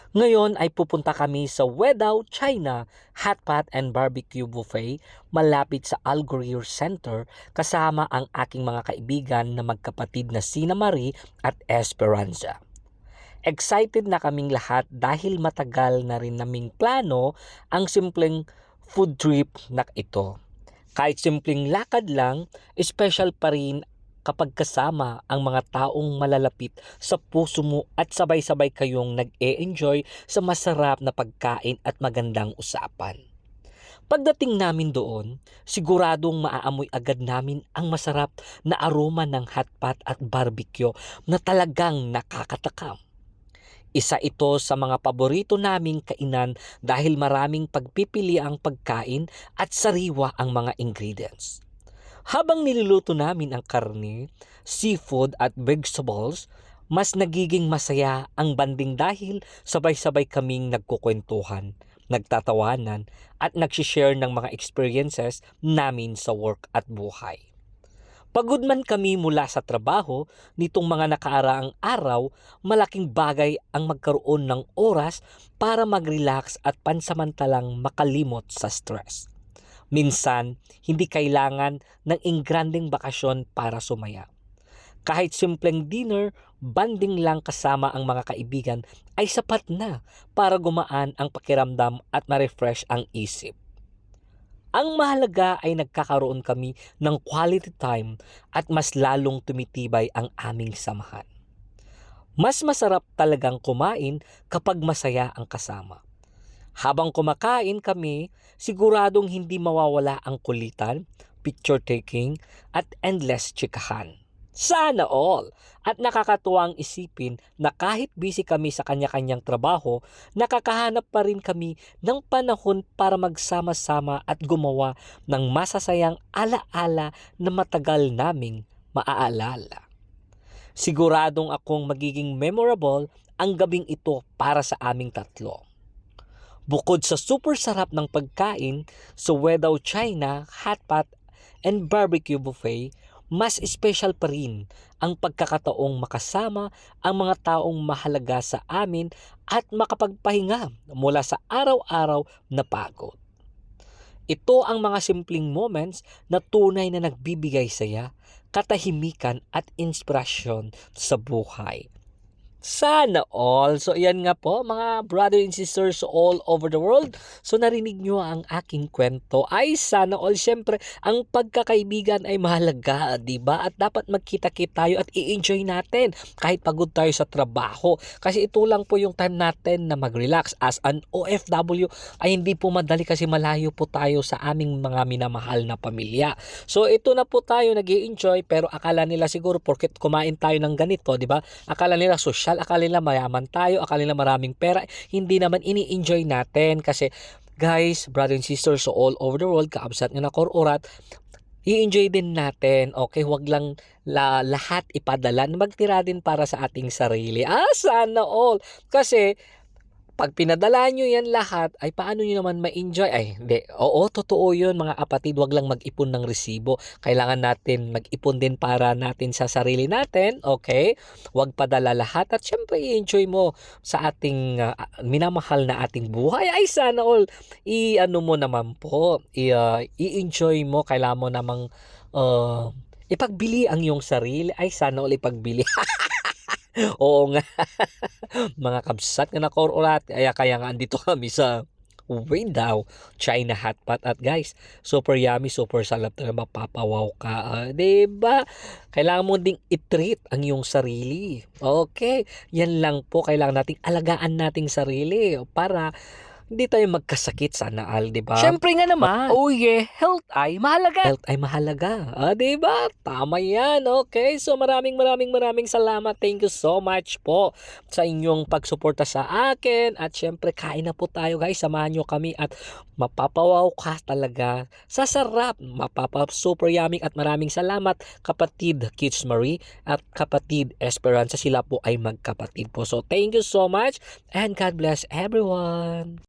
Ngayon ay pupunta kami sa Wedao, China Hot Pot and Barbecue Buffet malapit sa Al Ghurair Center kasama ang aking mga kaibigan na magkapatid na Sina Marie at Esperanza. Excited na kaming lahat dahil matagal na rin naming plano ang simpleng food trip na ito. Kahit simpleng lakad lang, special pa rin kapag kasama ang mga taong malalapit sa puso mo at sabay-sabay kayong nag-e-enjoy sa masarap na pagkain at magandang usapan. Pagdating namin doon, siguradong maaamoy agad namin ang masarap na aroma ng hotpot at barbecue na talagang nakakatakam. Isa ito sa mga paborito naming kainan dahil maraming pagpipili ang pagkain at sariwa ang mga ingredients. Habang niluluto namin ang karne, seafood at vegetables, mas nagiging masaya ang banding dahil sabay-sabay kaming nagkukwentuhan, nagtatawanan at nagsishare ng mga experiences namin sa work at buhay. Pagod man kami mula sa trabaho, nitong mga nakaaraang araw, malaking bagay ang magkaroon ng oras para mag-relax at pansamantalang makalimot sa stress. Minsan, hindi kailangan ng ingranding bakasyon para sumaya. Kahit simpleng dinner, banding lang kasama ang mga kaibigan ay sapat na para gumaan ang pakiramdam at ma-refresh ang isip. Ang mahalaga ay nagkakaroon kami ng quality time at mas lalong tumitibay ang aming samahan. Mas masarap talagang kumain kapag masaya ang kasama. Habang kumakain kami, siguradong hindi mawawala ang kulitan, picture taking at endless chikahan. Sana all! At nakakatuwang isipin na kahit busy kami sa kanya-kanyang trabaho, nakakahanap pa rin kami ng panahon para magsama-sama at gumawa ng masasayang alaala na matagal naming maaalala. Siguradong akong magiging memorable ang gabing ito para sa aming tatlo. Bukod sa super sarap ng pagkain sa Wedao China Hot Pot and Barbecue Buffet, mas special pa rin ang pagkakataong makasama ang mga taong mahalaga sa amin at makapagpahinga mula sa araw-araw na pagod. Ito ang mga simpleng moments na tunay na nagbibigay saya, katahimikan at inspirasyon sa buhay. Sana all. So, yan nga po, mga brother and sisters all over the world. So, narinig nyo ang aking kwento. Ay, sana all. Siyempre, ang pagkakaibigan ay mahalaga, di ba? At dapat magkita-kita tayo at i-enjoy natin kahit pagod tayo sa trabaho. Kasi ito lang po yung time natin na mag-relax. As an OFW, ay hindi po madali kasi malayo po tayo sa aming mga minamahal na pamilya. So, ito na po tayo nag-i-enjoy, pero akala nila siguro porket kumain tayo ng ganito, di ba? Akala nila social, akala nila mayaman tayo, akala nila maraming pera. Hindi naman ini-enjoy natin kasi guys, brothers and sisters so all over the world, kaabsat nga na kororat, i-enjoy din natin. Okay, wag lang lahat ipadala. Magtira din para sa ating sarili. Sana all. Kasi pag pinadala nyo yan lahat, ay paano nyo naman ma-enjoy? Ay, hindi. Oo, totoo yun mga kapatid. Wag lang mag-ipon ng resibo. Kailangan natin mag-ipon din para natin sa sarili natin. Okay? Wag padala lahat. At syempre, i-enjoy mo sa ating minamahal na ating buhay. Ay, sana all. I-ano mo naman po. I-enjoy mo. Kailangan mo namang ipagbili ang iyong sarili. Ay, sana all ipagbili. Oo nga. Mga kabsat nga na kororat. Kaya nga andito kami sa Wedao China Hot Pot. At guys, super yummy, super salap talaga, mapapawaw ka. Diba? Kailangan mo ding i-treat ang iyong sarili. Okay? Yan lang po. Kailangan nating alagaan nating sarili para hindi tayo magkasakit sana all, di ba? Syempre nga naman. Oh yeah, health ay mahalaga. Health ay mahalaga. Di ba? Tama yan. Okay, so maraming salamat. Thank you so much po sa inyong pagsuporta sa akin. At syempre, kain na po tayo guys. Samahan nyo kami at mapapawaw ka talaga sa sarap. Super yummy at maraming salamat kapatid Kids Marie at kapatid Esperanza. Sila po ay magkapatid po. So thank you so much and God bless everyone.